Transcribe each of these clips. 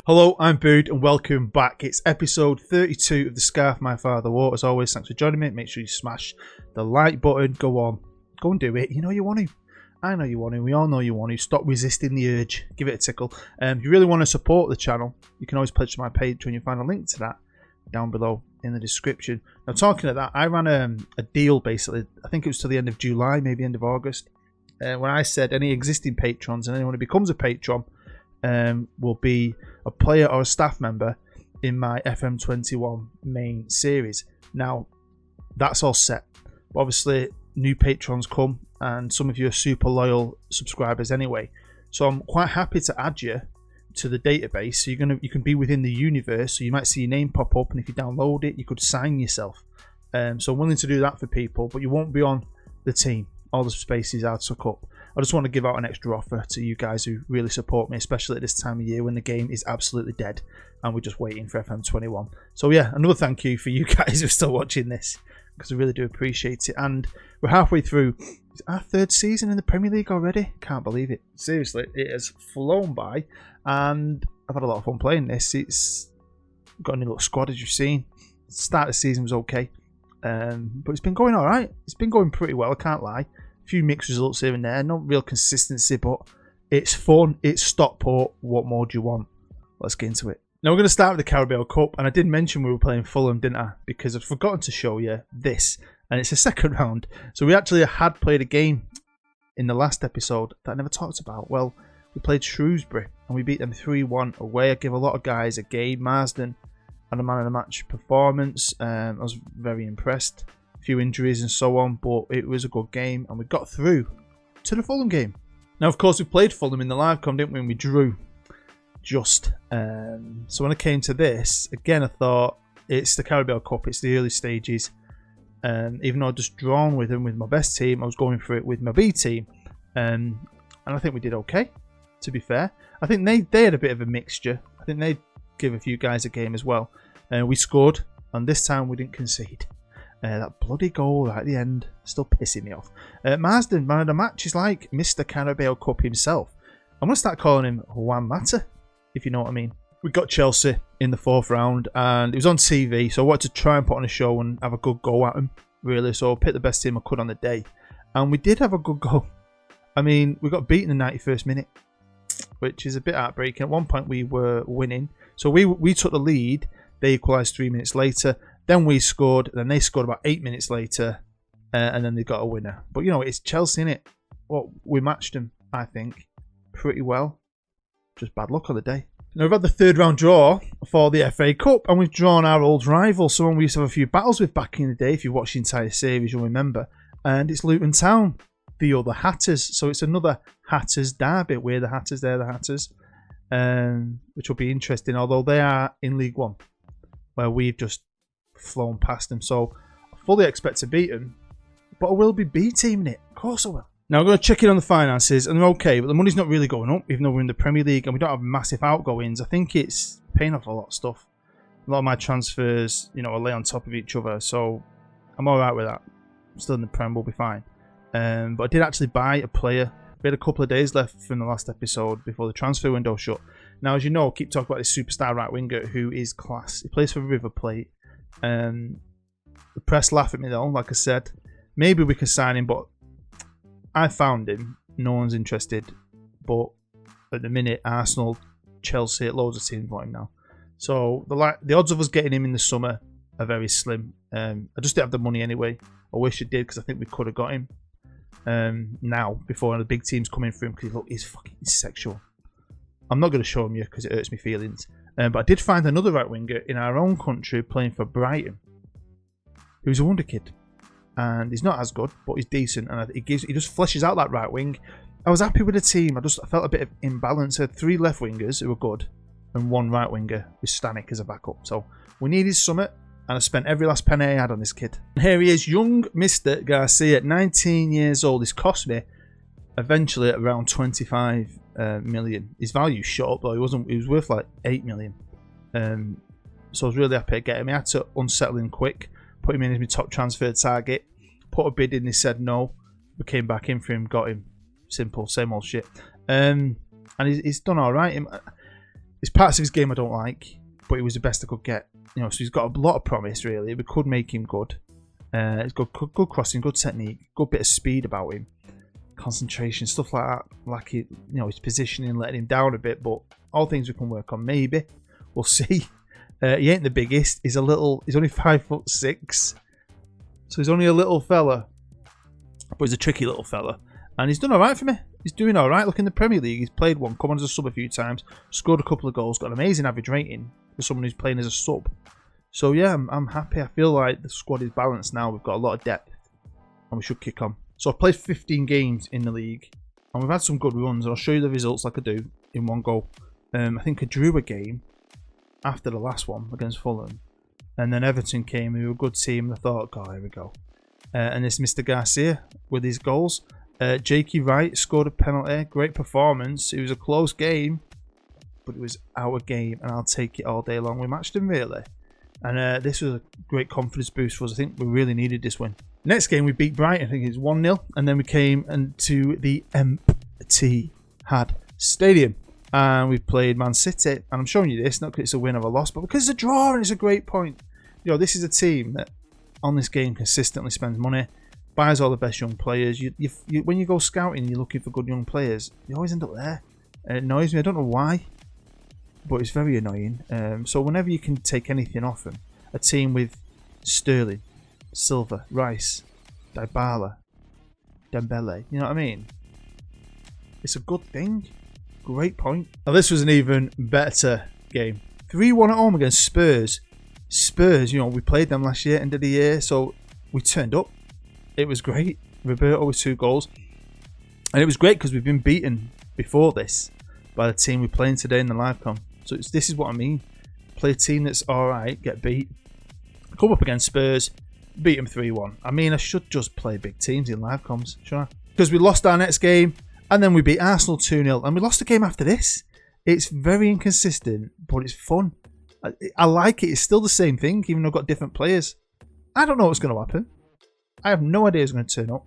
Hello, I'm Bood and welcome back. It's episode 32 of The Scarf My Father Wore. As always, thanks for joining me. Make sure you smash the like button. Go and do it. You know you want to. I know you want to. We all know you want to. Stop resisting the urge. Give it a tickle. If you really want to support the channel, you can always pledge to my Patreon. You'll find a link to that down below in the description. Now, talking of that, I ran a deal basically. I think it was to the end of July, maybe end of August, when I said any existing patrons and anyone who becomes a patron will be a player or a staff member in my FM21 main series. Now, that's all set. Obviously, new patrons come, and some of you are super loyal subscribers anyway. So I'm quite happy to add you to the database. So you can be within the universe. So you might see your name pop up, and if you download it, you could sign yourself. So I'm willing to do that for people, but you won't be on the team. All the spaces are took up. I just want to give out an extra offer to you guys who really support me, especially at this time of year when the game is absolutely dead and we're just waiting for FM21. So yeah, another thank you for you guys who are still watching this, because I really do appreciate it. And we're halfway through our third season in the Premier League already. Can't believe it. Seriously, it has flown by and I've had a lot of fun playing this. It's got a new little squad, as you've seen. The start of the season was okay, but it's been going alright. It's been going pretty well, I can't lie. A few mixed results here and there, not real consistency, but it's fun. It's Stockport. What more do you want? Let's get into it. Now we're going to start with the Carabao Cup, and I did mention we were playing Fulham, didn't I? Because I'd forgotten to show you this, and it's a second round. So we actually had played a game in the last episode that I never talked about. Well, we played Shrewsbury, and we beat them 3-1 away. I give a lot of guys a game. Marsden had a man of the match performance. I was very impressed. Few injuries and so on, but it was a good game and we got through to the Fulham game. Now, of course, we played Fulham in the live com, didn't we? And we drew just. So when I came to this, again, I thought it's the Carabao Cup, it's the early stages. Even though I'd just drawn with them with my best team, I was going for it with my B team. And I think we did okay, to be fair. I think they had a bit of a mixture. I think they'd give a few guys a game as well. We scored, and this time we didn't concede. That bloody goal right at the end, still pissing me off. Marsden, man of the match, is like Mr. Carabao Cup himself. I'm going to start calling him Juan Mata, if you know what I mean. We got Chelsea in the fourth round, and it was on TV, so I wanted to try and put on a show and have a good go at him, really. So I picked the best team I could on the day, and we did have a good go. I mean, we got beaten in the 91st minute, which is a bit heartbreaking. At one point, we were winning, so we took the lead. They equalised 3 minutes later. Then we scored, then they scored about 8 minutes later, and then they got a winner. But, you know, it's Chelsea, innit? Well, we matched them, I think, pretty well. Just bad luck on the day. Now, we've had the third round draw for the FA Cup, and we've drawn our old rival, someone we used to have a few battles with back in the day. If you watched the entire series, you'll remember. And it's Luton Town, the other Hatters. So it's another Hatters derby. We're the Hatters, they're the Hatters, which will be interesting, although they are in League One, where we've just flown past them. So I fully expect to beat them, but I will be B-teaming it. Of course I will. Now I'm going to check in on the finances, and they're okay, but the money's not really going up, even though we're in the Premier League and we don't have massive outgoings. I think it's paying off a lot of stuff. A lot of my transfers, you know, are lay on top of each other, so I'm alright with that. I'm still in the Prem, we'll be fine. But I did actually buy a player. We had a couple of days left from the last episode before the transfer window shut. Now, as you know, I keep talking about this superstar right winger who is class. He plays for River Plate. The press laugh at me though, like I said. Maybe we can sign him, but I found him. No one's interested. But at the minute, Arsenal, Chelsea, loads of teams want him now. So the odds of us getting him in the summer are very slim. I just didn't have the money anyway. I wish I did, because I think we could have got him now before the big teams coming for him, because look, he's fucking sexual. I'm not going to show him you because it hurts my feelings. But I did find another right winger in our own country playing for Brighton, who's a wonder kid, and he's not as good, but he's decent, and he just fleshes out that right wing. I was happy with the team. I felt a bit of imbalance. I had 3 left wingers who were good, and 1 right winger with Stanek as a backup. So we needed summit, and I spent every last penny I had on this kid. And here he is, young Mr. Garcia, 19 years old. He's cost me eventually around 25 million. His value shot up though. He was worth like 8 million. So I was really happy to get him. I had to unsettle him quick, put him in as my top transfer target, put a bid in, he said no. We came back in for him, got him. Simple, same old shit. And he's done alright. There's parts of his game I don't like, but he was the best I could get. You know, so he's got a lot of promise, really. We could make him good. He's got good crossing, good technique, good bit of speed about him. Concentration, stuff like that. Like, his positioning letting him down a bit, but all things we can work on, maybe. We'll see. He ain't the biggest. He's only 5'6", so he's only a little fella, but he's a tricky little fella, and he's done all right for me. He's doing all right. Look, in the Premier League, he's played one, come on as a sub a few times, scored a couple of goals, got an amazing average rating for someone who's playing as a sub. So yeah, I'm happy. I feel like the squad is balanced now. We've got a lot of depth, and we should kick on. So I've played 15 games in the league, and we've had some good runs. And I'll show you the results like I do in one go. I think I drew a game after the last one against Fulham, and then Everton came. They were a good team, and I thought, God, here we go. And it's Mr. Garcia with his goals. Jakey Wright scored a penalty. Great performance. It was a close game, but it was our game, and I'll take it all day long. We matched him, really. And this was a great confidence boost for us. I think we really needed this win. Next game, we beat Brighton. I think it's 1-0. And then we came into the Etihad Stadium. And we played Man City. And I'm showing you this, not because it's a win or a loss, but because it's a draw and it's a great point. You know, this is a team that on this game consistently spends money, buys all the best young players. When you go scouting and you're looking for good young players, you always end up there. And it annoys me. I don't know why, but it's very annoying. So whenever you can take anything off them, a team with Sterling, Silva, Rice, Dybala, Dembele, you know what I mean? It's a good thing. Great point. Now this was an even better game. 3-1 at home against Spurs. Spurs, you know, we played them last year, end of the year, so we turned up. It was great. Roberto with 2 goals. And it was great because we've been beaten before this by the team we're playing today in the live com. So this is what I mean. Play a team that's alright, get beat. Come up against Spurs, beat them 3-1. I mean, I should just play big teams in live comms, shouldn't I? Because we lost our next game, and then we beat Arsenal 2-0, and we lost the game after this. It's very inconsistent, but it's fun. I like it. It's still the same thing, even though I've got different players. I don't know what's going to happen. I have no idea who's going to turn up.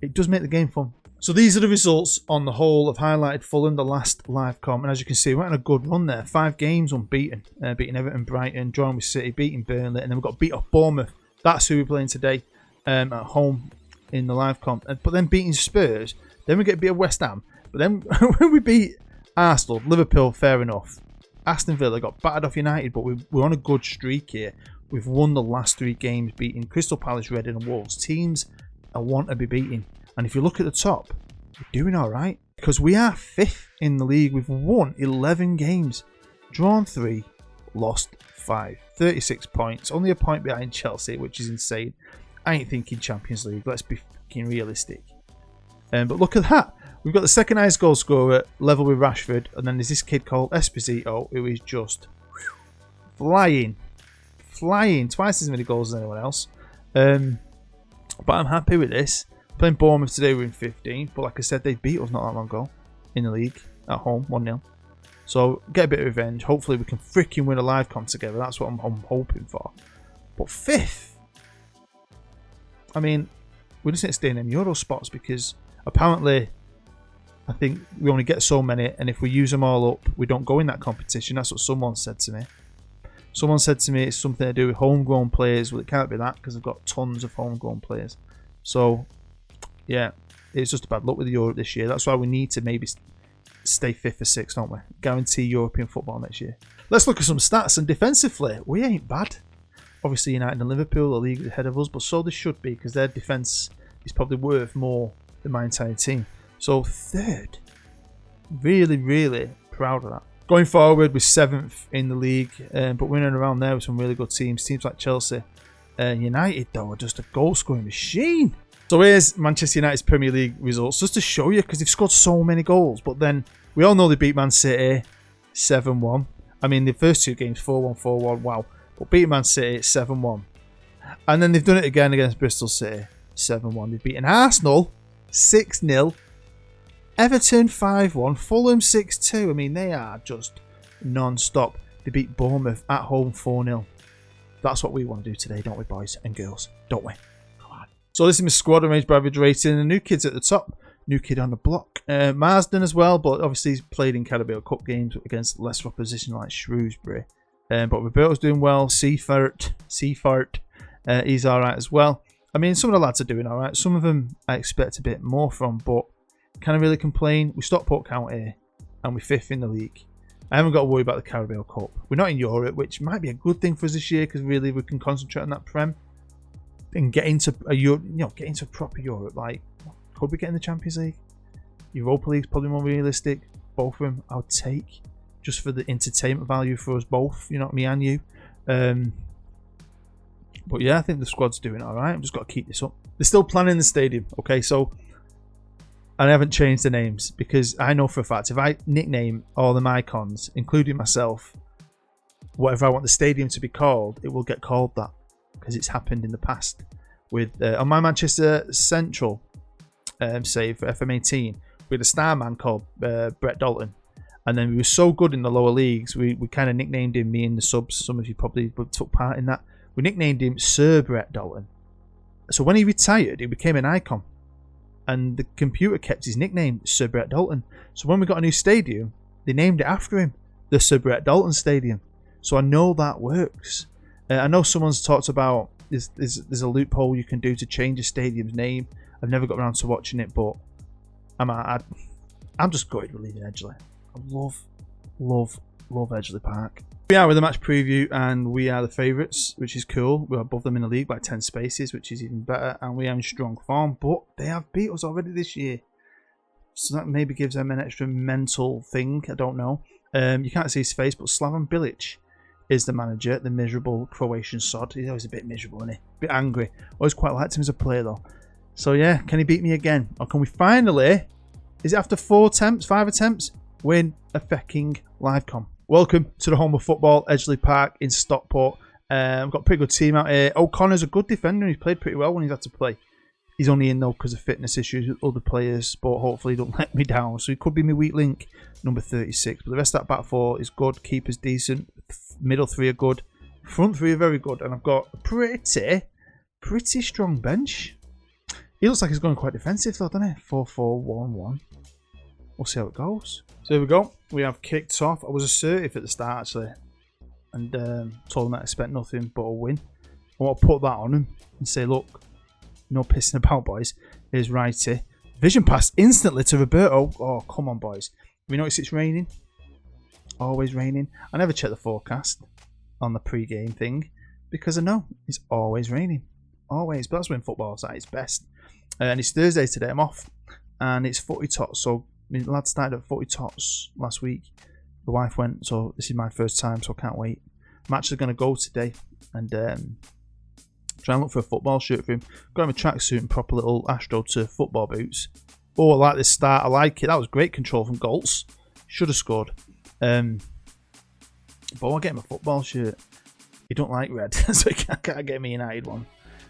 It does make the game fun. So these are the results on the whole. I've highlighted Fulham, the last live com, and as you can see, we're on a good run there. 5 games unbeaten. Beating Everton, Brighton, drawing with City, beating Burnley, and then we've got beat off Bournemouth. That's who we're playing today at home in the live comp. But then beating Spurs, then we get beat of West Ham. But then when we beat Arsenal, Liverpool, fair enough. Aston Villa got battered off United, but we're on a good streak here. We've won the last 3 games, beating Crystal Palace, Reading and Wolves. Teams I want to be beating. And if you look at the top, we're doing all right. Because we are 5th in the league. We've won 11 games. Drawn 3, lost 5. 36 points. Only a point behind Chelsea, which is insane. I ain't thinking Champions League. Let's be fucking realistic. But look at that. We've got the second highest goal scorer, level with Rashford. And then there's this kid called Esposito, who is just flying. Twice as many goals as anyone else. But I'm happy with this. Playing Bournemouth today, we're in 15th. But like I said, they beat us not that long ago in the league at home, 1-0. So get a bit of revenge. Hopefully we can freaking win a live comp together. That's what I'm hoping for. But 5th? I mean, we just need to stay in them Euro spots because apparently I think we only get so many, and if we use them all up, we don't go in that competition. That's what someone said to me. Someone said to me it's something to do with homegrown players. Well, it can't be that because I've got tons of homegrown players. So, yeah, it's just a bad luck with the Europe this year. That's why we need to maybe stay 5th or 6th, don't we? Guarantee European football next year. Let's look at some stats. And defensively, we ain't bad. Obviously, United and Liverpool are league ahead of us, but so they should be because their defence is probably worth more than my entire team. So 3rd. Really, really proud of that. Going forward, we're 7th in the league, but we're in and around there with some really good teams. Teams like Chelsea and United, though, are just a goal-scoring machine. So here's Manchester United's Premier League results, just to show you, because they've scored so many goals. But then, we all know they beat Man City 7-1. I mean, the first 2 games, 4-1, 4-1, wow. But beat Man City 7-1. And then they've done it again against Bristol City 7-1. They've beaten Arsenal 6-0. Everton 5-1, Fulham 6-2. I mean, they are just non-stop. They beat Bournemouth at home 4-0. That's what we want to do today, don't we, boys and girls? Don't we? Come on. So this is my squad arranged by average rating. The new kids at the top. new kid on the block. Marsden as well, but obviously he's played in Carabao Cup games against lesser opposition like Shrewsbury. But Roberto's doing well. Seafart, he's alright as well. I mean, some of the lads are doing alright. Some of them I expect a bit more from, but can I really complain? We Stockport County and we're 5th in the league. I haven't got to worry about the Carabao Cup. We're not in Europe, which might be a good thing for us this year because really we can concentrate on that Prem and get into get into proper Europe. Like, could we get in the Champions League? Europa League's probably more realistic. Both of them I would take just for the entertainment value for us both. You know, me and you. But yeah, I think the squad's doing alright. I've just got to keep this up. They're still planning the stadium. Okay, so I haven't changed the names because I know for a fact if I nickname all them icons, including myself, whatever I want the stadium to be called, it will get called that because it's happened in the past. With on my Manchester Central save for FM18, we had a star man called Brett Dalton, and then we were so good in the lower leagues, we kind of nicknamed him, me and the subs. Some of you probably took part in that. We nicknamed him Sir Brett Dalton. So when he retired, he became an icon. And the computer kept his nickname, Sir Brett Dalton. So when we got a new stadium, they named it after him, the Sir Brett Dalton Stadium. So I know that works. I know someone's talked about there's a loophole you can do to change a stadium's name. I've never got around to watching it, but I'm just gutted with leaving Edgeley. I love Edgeley Park. We are with the match preview and we are the favourites, which is cool. We're above them in the league by 10 spaces, which is even better, and we are in strong form, but they have beat us already this year. So that maybe gives them an extra mental thing, I don't know. You can't see his face, but Slaven Bilic is the manager, the miserable Croatian sod. He's always a bit miserable, isn't he? A bit angry. Always quite liked him as a player though. So yeah, can he beat me again? Or can we finally, is it after 5 attempts, win a fecking live com? Welcome to the home of football, Edgeley Park in Stockport. We've got a pretty good team out here. O'Connor's a good defender. He's played pretty well when he's had to play. He's only in though because of fitness issues with other players, but hopefully he don't let me down. So he could be my weak link, number 36. But the rest of that back four is good. Keeper's decent. Middle three are good. Front three are very good. And I've got a pretty strong bench. He looks like he's going quite defensive though, doesn't he? 4-4-1-1. We'll see how it goes. So here we go. We have kicked off. I was assertive at the start actually, and told him that I expect nothing but a win. I want to put that on him and say, look, no pissing about, boys. Here's righty. Vision pass instantly to Roberto. Oh, come on, boys. Have you noticed it's raining? Always raining. I never check the forecast on the pre-game thing because I know it's always raining. Always. But that's when football's at its best. And it's Thursday today. I'm off. And it's footy tots. So the lad started at footy tots last week. The wife went. So this is my first time. So I can't wait. I'm actually going to go today and try and look for a football shirt for him. Got him a tracksuit and proper little Astro to football boots. Oh, I like this start. I like it. That was great control from Goltz. Should have scored. But I'll get him a football shirt. He don't like red, so he can't get me a United one.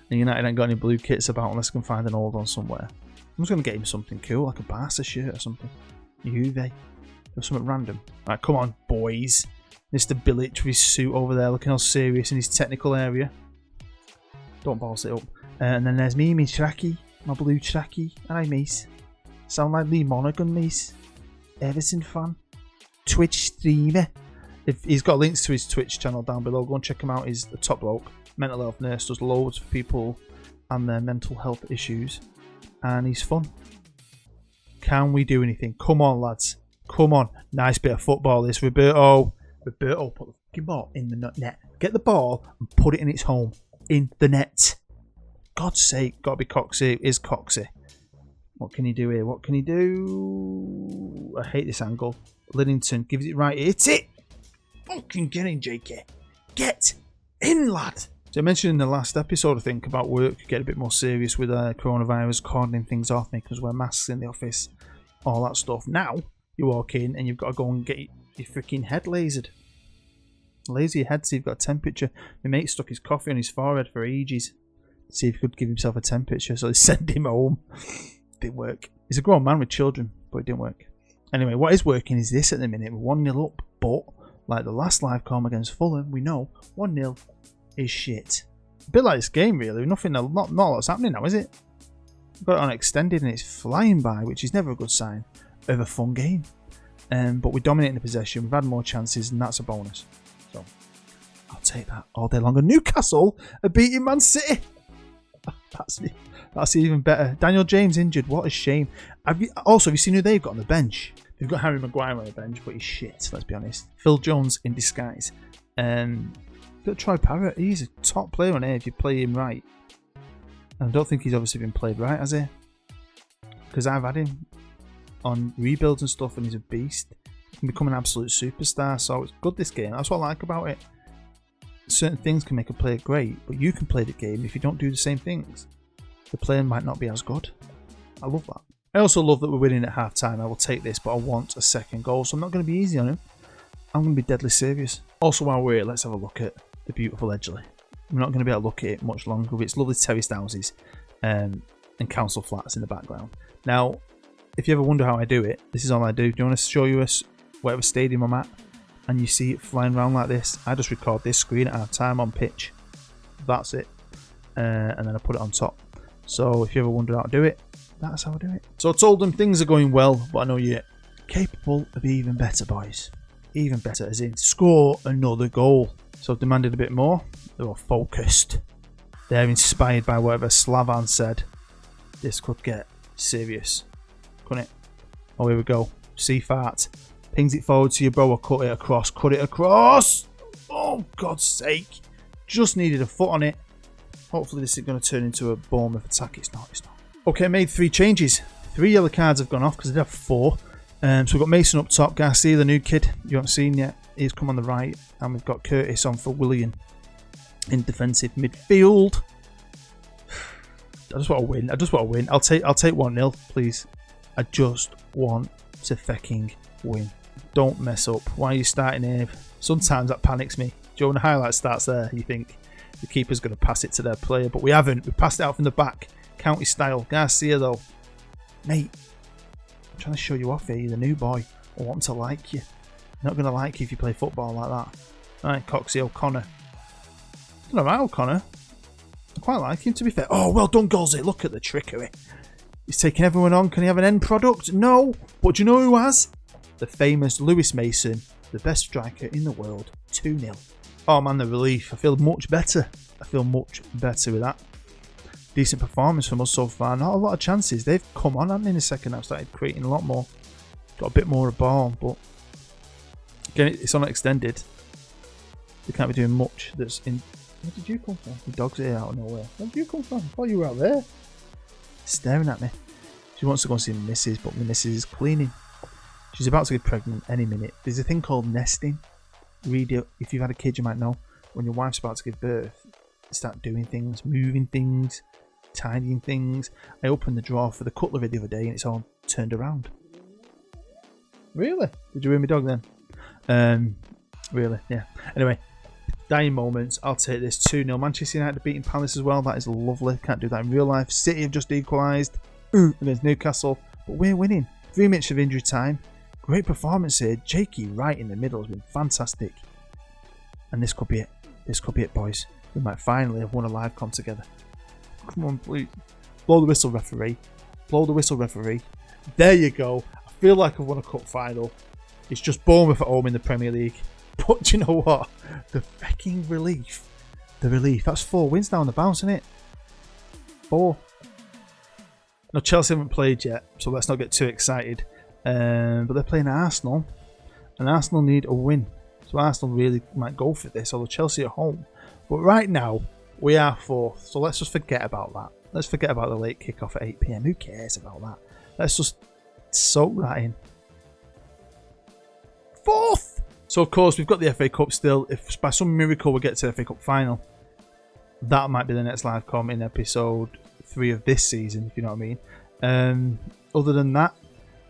And United ain't got any blue kits about unless I can find an old one somewhere. I'm just going to get him something cool, like a Barca shirt or something. Juve. Or something random. Alright, come on, boys. Mr. Bilic with his suit over there, looking all serious in his technical area. Don't balls it up. And then there's me, my tracky. My blue tracky. Hi, mate. Sound like Lee Monaghan, mate. Everton fan. Twitch streamer. He's got links to his Twitch channel down below. Go and check him out. He's the top bloke. Mental health nurse. Does loads for people and their mental health issues. And he's fun. Can we do anything? Come on, lads. Come on. Nice bit of football, this. Roberto, put the fucking ball in the net. Get the ball and put it in its home. In the net. God's sake. Got to be coxy. It is coxy. What can he do here? What can he do? I hate this angle. Linnington gives it right. Hit it. Fucking get in, JK. Get in, lad. So I mentioned in the last episode, I think, about work, get a bit more serious with coronavirus, cordoning things off, making us wear masks in the office, all that stuff. Now, you walk in and you've got to go and get your freaking head lasered. Laser your head, so you've got a temperature. My mate stuck his coffee on his forehead for ages. See if he could give himself a temperature, so they sent him home. Didn't work. He's a grown man with children, but it didn't work. Anyway, what is working is this at the minute. We're 1-0 up, but like the last live com against Fulham, we know 1-0 is shit. A bit like this game, really. Not a lot's happening now, is it? Got it on extended and it's flying by, which is never a good sign of a fun game. But we're dominating the possession. We've had more chances, and that's a bonus. So I'll take that all day long. And Newcastle are beating Man City. That's even better. Daniel James injured. What a shame. Have you seen who they've got on the bench? They've got Harry Maguire on the bench, but he's shit, let's be honest. Phil Jones in disguise. Got Troy Parrott. He's a top player on here if you play him right. And I don't think he's obviously been played right, has he? Because I've had him on rebuilds and stuff, and he's a beast. He can become an absolute superstar, so it's good, this game. That's what I like about it. Certain things can make a player great, but you can play the game if you don't do the same things. The player might not be as good. I love that. I also love that we're winning at half time. I will take this, but I want a second goal, so I'm not going to be easy on him. I'm going to be deadly serious. Also, while we're here, let's have a look at the beautiful Edgeley. I'm not going to be able to look at it much longer, but it's lovely terraced houses and council flats in the background. Now, if you ever wonder how I do it, this is all I do. Do you want to show you whatever stadium I'm at? And you see it flying around like this. I just record this screen at half time on pitch. That's it. And then I put it on top. So if you ever wonder how to do it, that's how I do it. So I told them things are going well, but I know you're capable of even better, boys. Even better, as in score another goal. So I've demanded a bit more. They're all focused. They're inspired by whatever Slavan said. This could get serious, couldn't it? Oh, here we go. C-fart. Pings it forward to your bro or cut it across. Cut it across! Oh, God's sake. Just needed a foot on it. Hopefully this is going to turn into a Bournemouth attack. It's not. Okay, I made 3 changes. 3 yellow cards have gone off because I did have 4. So we've got Mason up top. Garcia, the new kid you haven't seen yet. He's come on the right. And we've got Curtis on for Willian in defensive midfield. I just want to win. I'll take 1-0, please. I just want to fucking win. Don't mess up. Why are you starting here? Sometimes that panics me. Joe, when the highlight starts there, you think the keeper's going to pass it to their player, but we haven't. We passed it out from the back. County style. Garcia, though. Mate, I'm trying to show you off here. You're the new boy. I want to like you. I'm not going to like you if you play football like that. Right, Coxie O'Connor. Done alright, O'Connor. I quite like him, to be fair. Oh, well done, Golsey. Look at the trickery. He's taking everyone on. Can he have an end product? No. But do you know who has? The famous Lewis Mason, the best striker in the world. 2-0. Oh, man, the relief. I feel much better. With that. Decent performance from us so far. Not a lot of chances. They've come on, haven't they, in the second half. Started creating a lot more. Got a bit more of ball, but again, it's on extended. They can't be doing much that's in... Where did you come from? The dog's here out of nowhere. Where did you come from? I thought you were out there. Staring at me. She wants to go and see my missus, but my missus is cleaning. She's about to get pregnant any minute. There's a thing called nesting. Read it. If you've had a kid, you might know. When your wife's about to give birth, start doing things, moving things, tidying things. I opened the drawer for the cutlery the other day and it's all turned around. Really? Did you hear my dog then? Really? Yeah. Anyway, dying moments. I'll take this 2-0. Manchester United beating Palace as well. That is lovely. Can't do that in real life. City have just equalised against Newcastle, but we're winning. 3 minutes of injury time. Great performance here. Jakey right in the middle has been fantastic. And this could be it. This could be it, boys. We might finally have won a live comp together. Come on, please. Blow the whistle, referee. Blow the whistle, referee. There you go. I feel like I've won a cup final. It's just Bournemouth at home in the Premier League. But do you know what? The fucking relief. The relief. That's 4 wins now on the bounce, isn't it? 4. Now, Chelsea haven't played yet, so let's not get too excited. But they're playing Arsenal, and Arsenal need a win. So Arsenal really might go for this, although Chelsea are home. But right now, we are 4th, so let's just forget about that. Let's forget about the late kickoff at 8 PM. Who cares about that? Let's just soak that in. 4th! So, of course, we've got the FA Cup still. If by some miracle we get to the FA Cup final, that might be the next live com in episode 3 of this season, if you know what I mean. Other than that,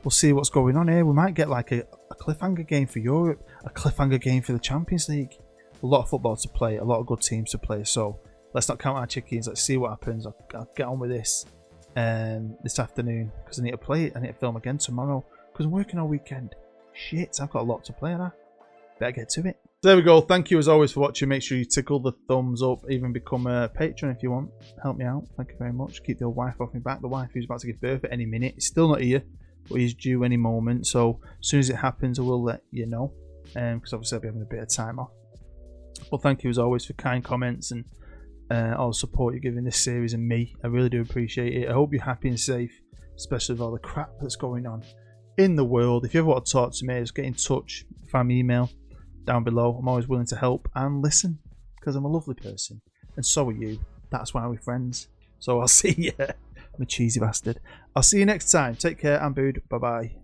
we'll see what's going on here. We might get like a cliffhanger game for Europe, a cliffhanger game for the Champions League. A lot of football to play, a lot of good teams to play. So let's not count our chickens. Let's see what happens. I'll get on with this afternoon because I need to play it. I need to film again tomorrow because I'm working all weekend. Shit, I've got a lot to play on. Better get to it. There we go. Thank you as always for watching. Make sure you tickle the thumbs up. Even become a patron if you want. Help me out. Thank you very much. Keep the old wife off me back. The wife who's about to give birth at any minute. He's still not here, but he's due any moment. So as soon as it happens, I will let you know. Because obviously I'll be having a bit of time off. Well, thank you as always for kind comments and all the support you're giving this series and me. I really do appreciate it. I hope you're happy and safe, especially with all the crap that's going on in the world. If you ever want to talk to me, just get in touch. Find me email down below. I'm always willing to help and listen because I'm a lovely person, and so are you. That's why we're friends. So I'll see you. I'm a cheesy bastard. I'll see you next time. Take care, and bye bye.